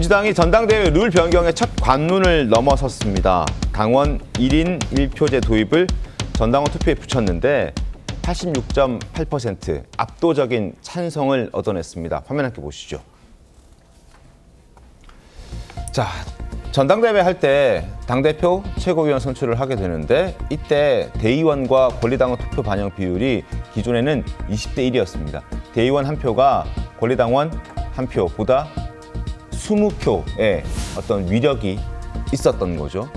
민주당이 전당대회 룰 변경의 첫 관문을 넘어섰습니다. 당원 1인 1표제 도입을 전당원 투표에 붙였는데 86.8% 압도적인 찬성을 얻어냈습니다. 화면 함께 보시죠. 자, 전당대회 할 때 당대표 최고위원 선출을 하게 되는데 이때 대의원과 권리당원 투표 반영 비율이 기존에는 20대 1이었습니다. 대의원 한 표가 권리당원 한 표보다 20표의 어떤 위력이 있었던 거죠.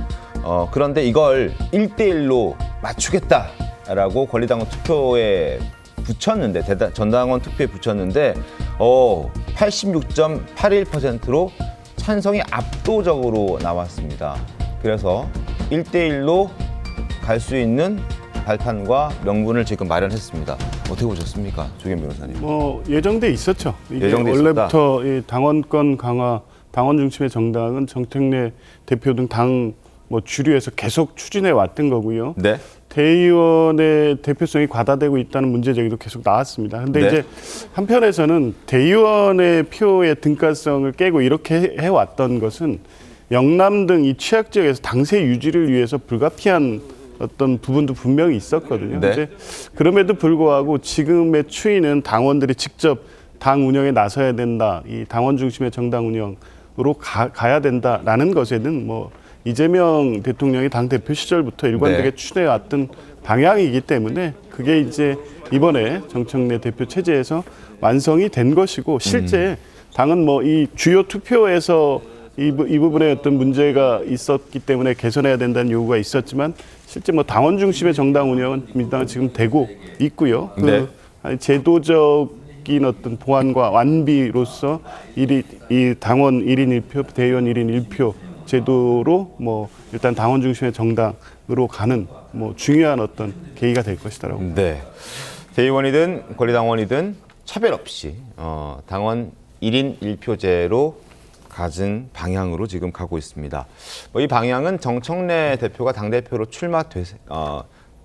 그런데 이걸 1대1로 맞추겠다라고 권리당원 투표에 붙였는데, 전당원 투표에 붙였는데 86.81%로 찬성이 압도적으로 나왔습니다. 그래서 1대1로 갈 수 있는 발판과 명분을 지금 마련했습니다. 어떻게 보셨습니까, 조경 변호사님? 예정돼 있었죠. 이게 예정돼 원래부터 이 당원권 강화, 당원 중심의 정당은 정택래 대표 등 당 주류에서 계속 추진해 왔던 거고요. 네. 대의원의 대표성이 과다되고 있다는 문제 제기도 계속 나왔습니다. 근데 네. 이제 한편에서는 대의원의 표의 등가성을 깨고 이렇게 해왔던 것은 영남 등 이 취약 지역에서 당세 유지를 위해서 불가피한 어떤 부분도 분명히 있었거든요. 네. 이제 그럼에도 불구하고 지금의 추이는 당원들이 직접 당 운영에 나서야 된다, 이 당원 중심의 정당 운영으로 가야 된다라는 것에는 이재명 대통령이 당 대표 시절부터 일관되게 네. 추진해왔던 방향이기 때문에 그게 이제 이번에 정청래 대표 체제에서 완성이 된 것이고, 실제 당은 이 주요 투표에서 이 부분에 어떤 문제가 있었기 때문에 개선해야 된다는 요구가 있었지만, 실제 당원 중심의 정당 운영은 민주당은 지금 되고 있고요. 네. 제도적인 어떤 보완과 완비로서 이 당원 1인 1표, 대의원 1인 1표 제도로 일단 당원 중심의 정당으로 가는 중요한 어떤 계기가 될 것이다라고. 네. 대의원이든 권리당원이든 차별 없이 당원 1인 1표제로 가진 방향으로 지금 가고 있습니다. 이 방향은 정청래 대표가 당대표로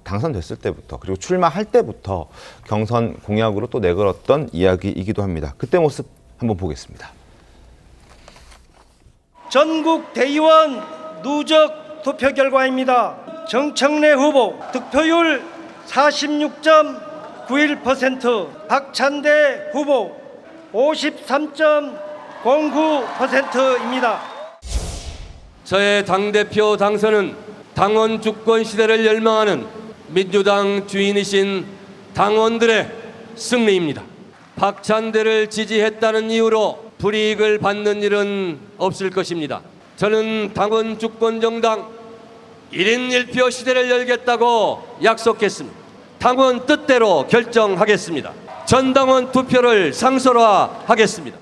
당선됐을 때부터, 그리고 출마할 때부터 경선 공약으로 또 내걸었던 이야기이기도 합니다. 그때 모습 한번 보겠습니다. 전국 대의원 누적 투표 결과입니다. 정청래 후보 득표율 46.91%, 박찬대 후보 53.09%입니다. 저의 당대표 당선은 당원 주권 시대를 열망하는 민주당 주인이신 당원들의 승리입니다. 박찬대를 지지했다는 이유로 불이익을 받는 일은 없을 것입니다. 저는 당원 주권 정당 1인 1표 시대를 열겠다고 약속했습니다. 당원 뜻대로 결정하겠습니다. 전당원 투표를 상설화하겠습니다.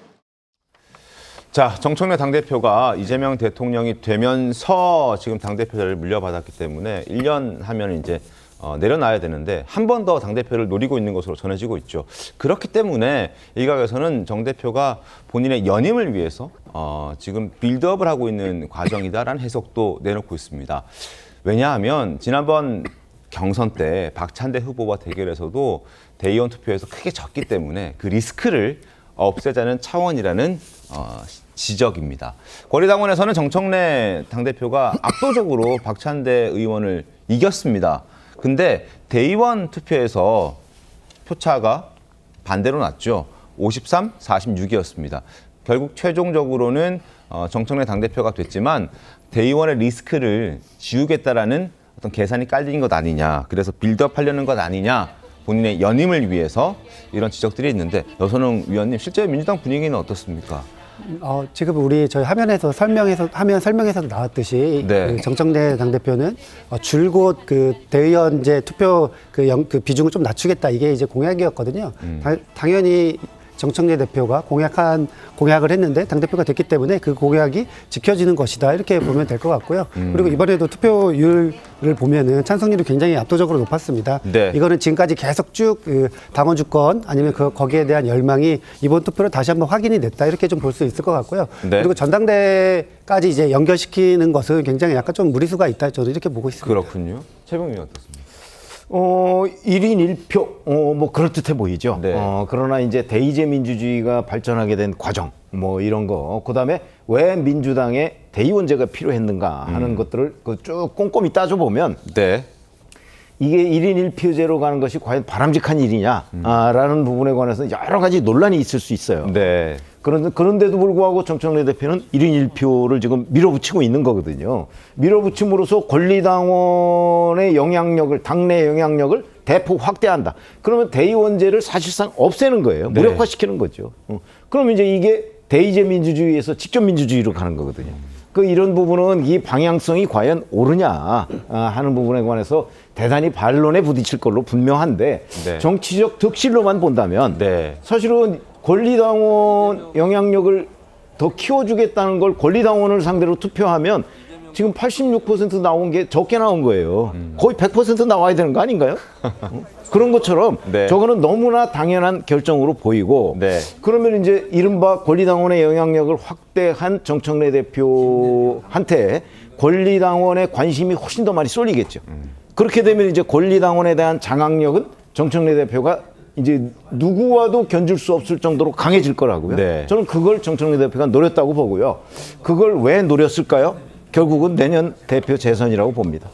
자, 정청래 당대표가 이재명 대통령이 되면서 지금 당대표를 물려받았기 때문에 1년 하면 이제 내려놔야 되는데 한 번 더 당대표를 노리고 있는 것으로 전해지고 있죠. 그렇기 때문에 일각에서는 정 대표가 본인의 연임을 위해서 지금 빌드업을 하고 있는 과정이다라는 해석도 내놓고 있습니다. 왜냐하면 지난번 경선 때 박찬대 후보와 대결에서도 대의원 투표에서 크게 졌기 때문에 그 리스크를 없애자는 차원이라는 지적입니다. 권리당원에서는 정청래 당대표가 압도적으로 박찬대 의원을 이겼습니다. 근데 대의원 투표에서 표차가 반대로 났죠. 53, 46이었습니다. 결국 최종적으로는 정청래 당대표가 됐지만 대의원의 리스크를 지우겠다라는 어떤 계산이 깔린 것 아니냐, 그래서 빌드업 하려는 것 아니냐, 본인의 연임을 위해서 이런 지적들이 있는데, 여선웅 위원님, 실제 민주당 분위기는 어떻습니까? 지금 저희 화면 설명에서도 나왔듯이 네. 그 정청래 당대표는 줄곧 그 대의원제 투표 그 비중을 좀 낮추겠다, 이게 이제 공약이었거든요. 당연히 정청래 대표가 공약을 했는데 당대표가 됐기 때문에 그 공약이 지켜지는 것이다, 이렇게 보면 될 것 같고요. 그리고 이번에도 투표율을 보면은 찬성률이 굉장히 압도적으로 높았습니다. 네. 이거는 지금까지 계속 쭉 당원 주권 아니면 거기에 대한 열망이 이번 투표로 다시 한번 확인이 됐다, 이렇게 좀 볼 수 있을 것 같고요. 네. 그리고 전당대회까지 이제 연결시키는 것은 굉장히 약간 좀 무리수가 있다, 저도 이렇게 보고 있습니다. 그렇군요. 최병민 어떻습니까? 1인 1표, 그럴듯해 보이죠. 네. 그러나 이제 대의제 민주주의가 발전하게 된 과정, 이런 거, 그 다음에 왜 민주당에 대의원제가 필요했는가 하는 것들을 쭉 꼼꼼히 따져보면 네. 이게 1인 1표제로 가는 것이 과연 바람직한 일이냐라는 부분에 관해서 여러 가지 논란이 있을 수 있어요. 네. 그런데도 불구하고 정청래 대표는 1인 1표를 지금 밀어붙이고 있는 거거든요. 밀어붙임으로써 권리당원의 영향력을, 당내 영향력을 대폭 확대한다. 그러면 대의원제를 사실상 없애는 거예요. 네. 무력화시키는 거죠. 그러면 이제 이게 대의제 민주주의에서 직접 민주주의로 가는 거거든요. 이런 부분은 이 방향성이 과연 옳으냐 하는 부분에 관해서 대단히 반론에 부딪힐 걸로 분명한데 네. 정치적 득실로만 본다면 네. 사실은 권리당원 영향력을 더 키워주겠다는 걸 권리당원을 상대로 투표하면 지금 86% 나온 게 적게 나온 거예요. 거의 100% 나와야 되는 거 아닌가요? 그런 것처럼 네. 저거는 너무나 당연한 결정으로 보이고 네. 그러면 이제 이른바 권리당원의 영향력을 확대한 정청래 대표한테 권리당원의 관심이 훨씬 더 많이 쏠리겠죠. 그렇게 되면 이제 권리당원에 대한 장악력은 정청래 대표가 이제 누구와도 견줄 수 없을 정도로 강해질 거라고요. 네. 저는 그걸 정청래 대표가 노렸다고 보고요. 그걸 왜 노렸을까요? 결국은 내년 대표 재선이라고 봅니다.